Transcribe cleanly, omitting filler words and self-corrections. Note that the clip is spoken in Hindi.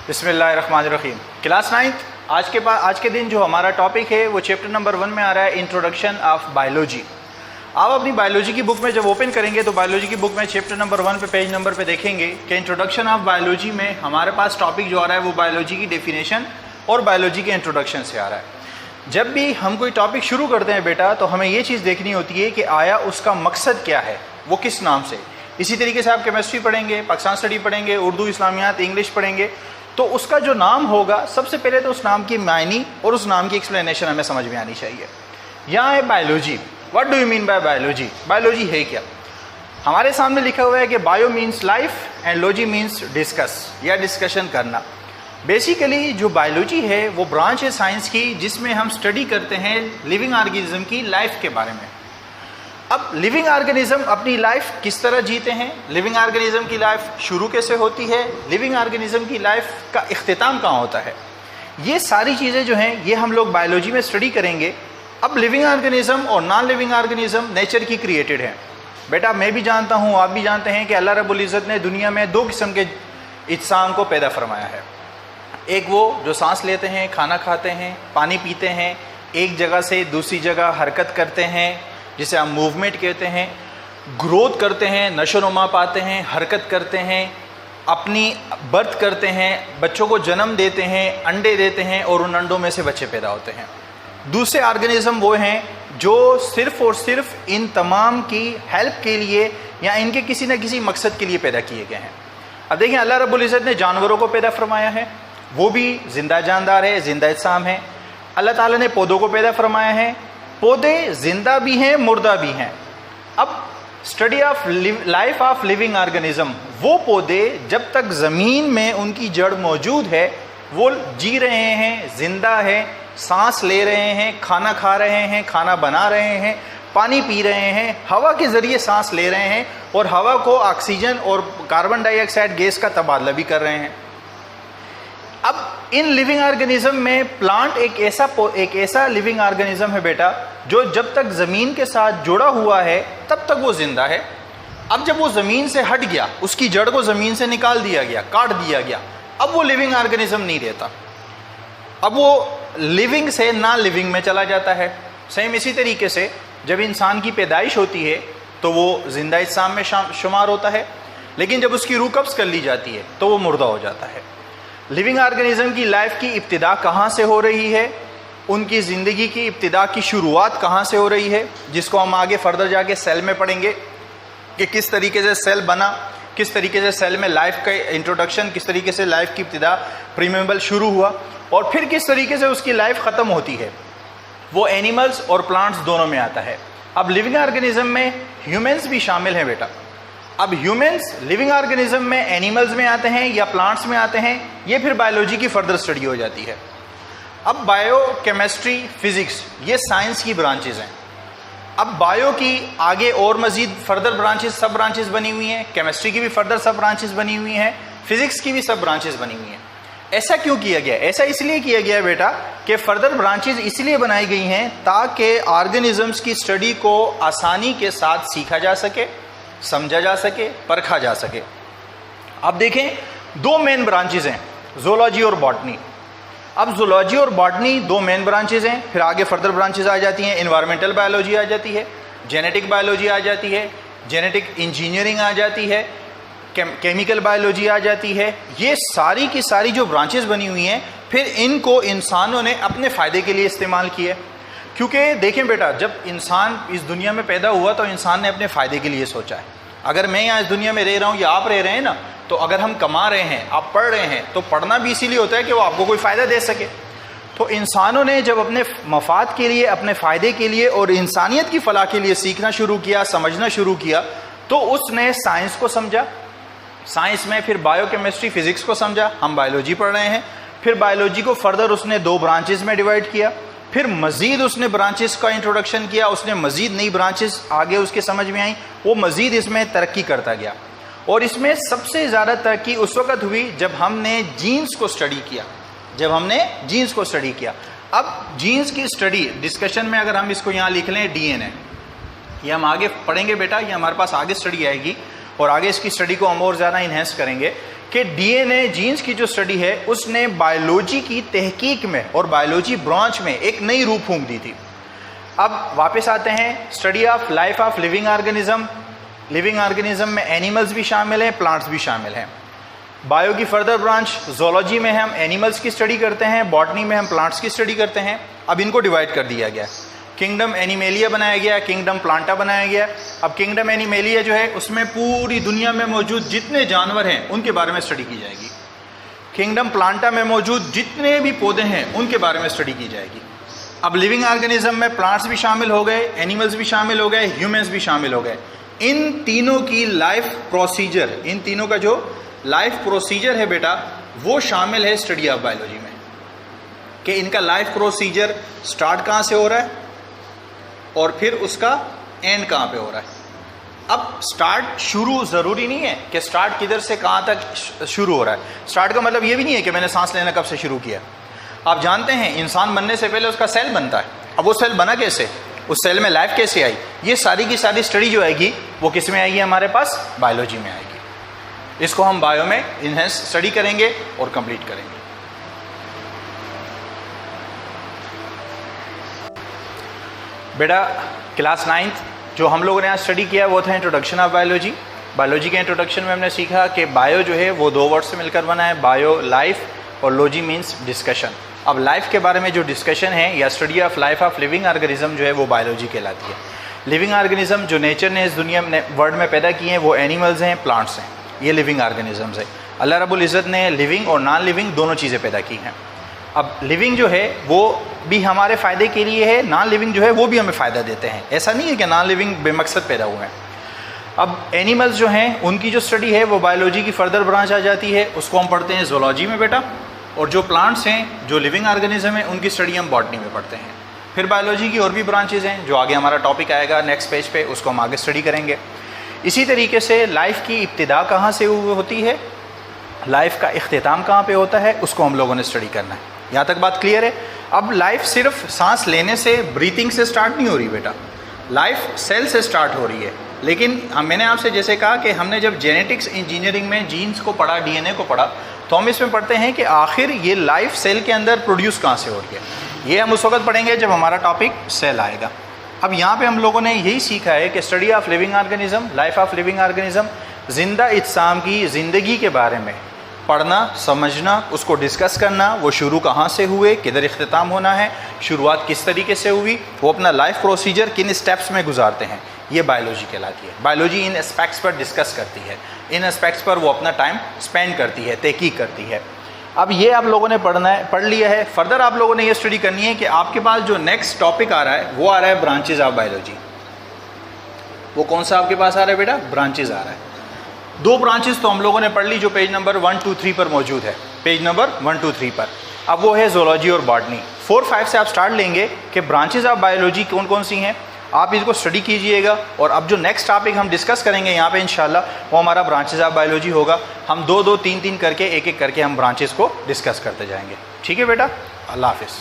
बिस्मिल्लाहिर्रहमानिर्रहीम। क्लास 9 आज के दिन जो हमारा टॉपिक है वो चैप्टर नंबर 1 में आ रहा है, इंट्रोडक्शन ऑफ बायोलॉजी। आप अपनी बायोलॉजी की बुक में जब ओपन करेंगे तो बायोलॉजी की बुक में चैप्टर नंबर 1 पे पेज नंबर पे देखेंगे कि इंट्रोडक्शन ऑफ बायोलॉजी में हमारे पास टॉपिक जो आ रहा है वो बायोलॉजी की डेफिनेशन और बायोलॉजी के इंट्रोडक्शन से आ रहा है। जब भी हम कोई टॉपिक शुरू करते हैं बेटा, तो हमें ये चीज़ देखनी होती है कि आया उसका मकसद क्या है, वो किस नाम से। इसी तरीके से आप केमिस्ट्री पढ़ेंगे, पाकिस्तान स्टडी पढ़ेंगे, उर्दू, इस्लामियात, इंग्लिश पढ़ेंगे, तो उसका जो नाम होगा सबसे पहले तो उस नाम की मायनी और उस नाम की एक्सप्लेनेशन हमें समझ में आनी चाहिए। यहाँ है biology. What do you mean by biology? Biology है क्या? हमारे सामने लिखा हुआ है कि bio means life and logy means discuss या डिस्कशन करना। बेसिकली जो बायोलॉजी है वो ब्रांच है साइंस की जिसमें हम स्टडी करते हैं लिविंग ऑर्गेनिज्म की लाइफ के बारे में। अब लिविंग ऑर्गेनिज्म अपनी लाइफ किस तरह जीते हैं, लिविंग ऑर्गेनिज्म की लाइफ शुरू कैसे होती है, लिविंग ऑर्गेनिज्म की लाइफ का इख्तिताम कहाँ होता है, ये सारी चीज़ें जो हैं ये हम लोग बायोलॉजी में स्टडी करेंगे। अब लिविंग ऑर्गेनिज्म और नॉन लिविंग ऑर्गेनिज्म नेचर की क्रिएटेड है बेटा। मैं भी जानता हूँ, आप भी जानते हैं कि अल्लाह रब्बुल इज़्ज़त ने दुनिया में 2 किस्म के इंसान को पैदा फरमाया है। एक वो जो सांस लेते हैं, खाना खाते हैं, पानी पीते हैं, एक जगह से दूसरी जगह हरकत करते हैं जिसे हम मूवमेंट कहते हैं, ग्रोथ करते हैं, नशोनुमा पाते हैं, हरकत करते हैं, अपनी बर्थ करते हैं, बच्चों को जन्म देते हैं, अंडे देते हैं और उन अंडों में से बच्चे पैदा होते हैं। दूसरे ऑर्गेनिज्म वो हैं जो सिर्फ़ और सिर्फ इन तमाम की हेल्प के लिए या इनके किसी न किसी मकसद के लिए पैदा किए गए हैं। अब देखिए, अल्लाह रब्बुल इज़्ज़त ने जानवरों को पैदा फरमाया है, वो भी जिंदा जानदार है, जिंदा इस्साम है। अल्लाह ताला ने पौधों को पैदा फरमाया है, पौधे जिंदा भी हैं, मुर्दा भी हैं। अब study of life of living organism, वो पौधे जब तक ज़मीन में उनकी जड़ मौजूद है वो जी रहे हैं, जिंदा है, सांस ले रहे हैं, खाना खा रहे हैं, खाना बना रहे हैं, पानी पी रहे हैं, हवा के ज़रिए सांस ले रहे हैं और हवा को ऑक्सीजन और कार्बन डाइऑक्साइड गैस का तबादला भी कर रहे हैं। अब इन लिविंग ऑर्गेनिज्म में प्लांट एक ऐसा लिविंग ऑर्गेनिज्म है बेटा जो जब तक ज़मीन के साथ जुड़ा हुआ है तब तक वो जिंदा है। अब जब वो ज़मीन से हट गया, उसकी जड़ को ज़मीन से निकाल दिया गया, काट दिया गया, अब वो लिविंग ऑर्गेनिज्म नहीं रहता, अब वो लिविंग से ना लिविंग में चला जाता है। सेम इसी तरीके से जब इंसान की पैदाइश होती है तो वो जिंदा इस्साम में शुमार होता है, लेकिन जब उसकी रूह कब्ज़ कर ली जाती है तो वो मुर्दा हो जाता है। लिविंग ऑर्गेनिज्म की लाइफ की इब्तिदा कहाँ से हो रही है, उनकी ज़िंदगी की इब्तिदा की शुरुआत कहाँ से हो रही है, जिसको हम आगे फर्दर जाके सेल में पढ़ेंगे कि किस तरीके से सेल बना, किस तरीके से सेल में लाइफ का इंट्रोडक्शन, किस तरीके से लाइफ की इब्तिदा प्रीमेबल शुरू हुआ और फिर किस तरीके से उसकी लाइफ ख़त्म होती है। वो एनिमल्स और प्लांट्स दोनों में आता है। अब लिविंग ऑर्गेनिज्म में ह्यूमन्स भी शामिल हैं बेटा। अब ह्यूमन्स लिविंग ऑर्गेनिज्म में एनिमल्स में आते हैं या प्लांट्स में आते हैं, ये फिर बायोलॉजी की फर्दर स्टडी हो जाती है। अब बायो, केमिस्ट्री, फिजिक्स ये साइंस की ब्रांचेज हैं। अब बायो की आगे और मजीद फर्दर ब्रांचेस, सब ब्रांचेस बनी हुई हैं, केमिस्ट्री की भी फर्दर सब ब्रांचेस बनी हुई हैं, फिजिक्स की भी सब ब्रांचेस बनी हुई हैं। ऐसा क्यों किया गया? ऐसा इसलिए किया गया है बेटा कि फर्दर ब्रांचेज इसलिए बनाई गई हैं ताकि ऑर्गेनिजम्स की स्टडी को आसानी के साथ सीखा जा सके, समझा जा सके, परखा जा सके। अब देखें, 2 मेन ब्रांचेज हैं, ज़ूलॉजी और बॉटनी। अब ज़ूलॉजी और बॉटनी 2 मेन ब्रांचेज हैं, फिर आगे फर्दर ब्रांचेज आ जाती हैं। एनवायरमेंटल बायोलॉजी आ जाती है, जेनेटिक बायोलॉजी आ जाती है, जेनेटिक इंजीनियरिंग आ जाती है, केमिकल बायोलॉजी आ जाती है। ये सारी की सारी जो ब्रांचेज बनी हुई हैं, फिर इनको इंसानों ने अपने फ़ायदे के लिए इस्तेमाल किए। क्योंकि देखें बेटा, जब इंसान इस दुनिया में पैदा हुआ तो इंसान ने अपने फ़ायदे के लिए सोचा है। अगर मैं यहाँ इस दुनिया में रह रहा हूँ या आप रह रहे हैं ना, तो अगर हम कमा रहे हैं, आप पढ़ रहे हैं, तो पढ़ना भी इसीलिए होता है कि वो आपको कोई फ़ायदा दे सके। तो इंसानों ने जब अपने मफाद के लिए, अपने फ़ायदे के लिए और इंसानियत की फ़लाह के लिए सीखना शुरू किया, समझना शुरू किया, तो उसने साइंस को समझा। साइंस में फिर बायो, केमिस्ट्री, फिजिक्स को समझा। हम बायोलॉजी पढ़ रहे हैं। फिर बायोलॉजी को फर्दर उसने 2 ब्रांचेस में डिवाइड किया। फिर मज़ीद उसने ब्रांचेस का इंट्रोडक्शन किया, उसने मज़ीद नई ब्रांचेस आगे उसके समझ में आई, वो मज़ीद इसमें तरक्की करता गया। और इसमें सबसे ज़्यादा तरक्की उस वक़्त हुई जब हमने जीन्स को स्टडी किया, अब जीन्स की स्टडी डिस्कशन में अगर हम इसको यहाँ लिख लें DNA, ये हम आगे पढ़ेंगे बेटा, ये हमारे पास आगे स्टडी आएगी और आगे इसकी स्टडी को हम और ज़्यादा इन्हेंस करेंगे कि डीएनए जीन्स की जो स्टडी है उसने बायोलॉजी की तहकीक में और बायोलॉजी ब्रांच में एक नई रूप फूंक दी थी। अब वापस आते हैं study of life of living organism. Living organism में एनिमल्स भी शामिल हैं, प्लांट्स भी शामिल हैं। बायो की फर्दर ब्रांच जूलॉजी में हम एनिमल्स की स्टडी करते हैं, बॉटनी में हम प्लांट्स की स्टडी करते हैं। अब इनको डिवाइड कर दिया गया, किंगडम एनिमेलिया बनाया गया, किंगडम प्लांटा बनाया गया। अब किंगडम एनिमेलिया जो है उसमें पूरी दुनिया में मौजूद जितने जानवर हैं उनके बारे में स्टडी की जाएगी। किंगडम प्लांटा में मौजूद जितने भी पौधे हैं उनके बारे में स्टडी की जाएगी। अब लिविंग ऑर्गेनिज्म में प्लांट्स भी शामिल हो गए, एनिमल्स भी शामिल हो गए, ह्यूमंस भी शामिल हो गए। इन तीनों की लाइफ प्रोसीजर, इन तीनों का जो लाइफ प्रोसीजर है बेटा वो शामिल है स्टडी ऑफ बायोलॉजी में, कि इनका लाइफ प्रोसीजर स्टार्ट कहाँ से हो रहा है और फिर उसका एंड कहाँ पे हो रहा है। अब स्टार्ट शुरू ज़रूरी नहीं है कि स्टार्ट किधर से कहाँ तक शुरू हो रहा है। स्टार्ट का मतलब ये भी नहीं है कि मैंने सांस लेना कब से शुरू किया। आप जानते हैं इंसान बनने से पहले उसका सेल बनता है। अब वो सेल बना कैसे, उस सेल में लाइफ कैसे आई, ये सारी की सारी स्टडी जो आएगी वो किस में आएगी, हमारे पास बायोलॉजी में आएगी। इसको हम बायो में इनहेंस स्टडी करेंगे और कंप्लीट करेंगे। बेटा क्लास 9th जो हम लोगों ने आज स्टडी किया वो था इंट्रोडक्शन ऑफ बायोलॉजी। बायोलॉजी के इंट्रोडक्शन में हमने सीखा कि बायो जो है वो दो वर्ड से मिलकर बना है, बायो लाइफ और लॉजी मीन्स डिस्कशन। अब लाइफ के बारे में जो डिस्कशन है या study of life of living organism जो है वो बायोलॉजी कहलाती है। लिविंग ऑर्गेनिज्म जो नेचर ने इस दुनिया में वर्ल्ड में पैदा किए हैं वो एनिमल्स हैं, प्लांट्स हैं, ये लिविंग ऑर्गेनिजम्स है। अल्लाह रब्बुल इज़्ज़त ने लिविंग और नॉन लिविंग दोनों चीज़ें पैदा की हैं। अब लिविंग जो है वो भी हमारे फ़ायदे के लिए है, नॉन लिविंग जो है वो भी हमें फ़ायदा देते हैं। ऐसा नहीं है कि नॉन लिविंग बेमकसद पैदा हुए हैं। अब एनिमल्स जो हैं उनकी जो स्टडी है वो बायोलॉजी की फर्दर ब्रांच आ जाती है, उसको हम पढ़ते हैं जूलॉजी में बेटा। और जो प्लांट्स हैं, जो लिविंग ऑर्गेनिज्म है, उनकी स्टडी हम बॉटनी में पढ़ते हैं। फिर बायोलॉजी की और भी ब्रांचेज़ हैं जो आगे हमारा टॉपिक आएगा नेक्स्ट पेज पे, उसको हम आगे स्टडी करेंगे। इसी तरीके से लाइफ की इब्तिदा कहाँ से होती है, लाइफ का इख्तिताम कहाँ पे होता है, उसको हम लोगों ने स्टडी करना है। यहाँ तक बात क्लियर है। अब लाइफ सिर्फ सांस लेने से, ब्रीथिंग से स्टार्ट नहीं हो रही बेटा, लाइफ सेल से स्टार्ट हो रही है। लेकिन मैंने आपसे जैसे कहा कि हमने जब जेनेटिक्स इंजीनियरिंग में जीन्स को पढ़ा, डीएनए को पढ़ा, तो हम इसमें पढ़ते हैं कि आखिर ये लाइफ सेल के अंदर प्रोड्यूस कहाँ से हो रही है। ये हम उस वक्त पढ़ेंगे जब हमारा टॉपिक सेल आएगा। अब यहाँ पे हम लोगों ने यही सीखा है कि study of living organism, life of living organism, जिंदा इज्साम की ज़िंदगी के बारे में पढ़ना, समझना, उसको डिस्कस करना, वो शुरू कहाँ से हुए, किधर इख्तिताम होना है, शुरुआत किस तरीके से हुई, वो अपना लाइफ प्रोसीजर किन स्टेप्स में गुजारते हैं, ये बायोलॉजी कहलाती है। बायोलॉजी इन एस्पेक्ट्स पर डिस्कस करती है, इन एस्पेक्ट्स पर वो अपना टाइम स्पेंड करती है, तहकीक करती है। अब ये आप लोगों ने पढ़ लिया है। फर्दर आप लोगों ने ये स्टडी करनी है कि आपके पास जो नेक्स्ट टॉपिक आ रहा है वो आ रहा है ब्रांचेज ऑफ बायोलॉजी। वो कौन सा आपके पास आ रहा है बेटा, ब्रांचेज आ रहा है। दो ब्रांचेस तो हम लोगों ने पढ़ ली जो पेज नंबर 1, 2, 3 पर मौजूद है, पेज नंबर 1, 2, 3 पर। अब वो है जूलॉजी और बॉटनी। 4, 5 से आप स्टार्ट लेंगे कि ब्रांचेज ऑफ बायोलॉजी कौन कौन सी हैं, आप इसको स्टडी कीजिएगा। और अब जो नेक्स्ट टॉपिक हम डिस्कस करेंगे यहाँ पे इंशाल्लाह वो हमारा ब्रांचेज ऑफ बायोलॉजी होगा। हम 2, 2, 3, 3 करके एक एक करके हम ब्रांचेस को डिस्कस करते जाएंगे। ठीक है बेटा, अल्लाह हाफिज़।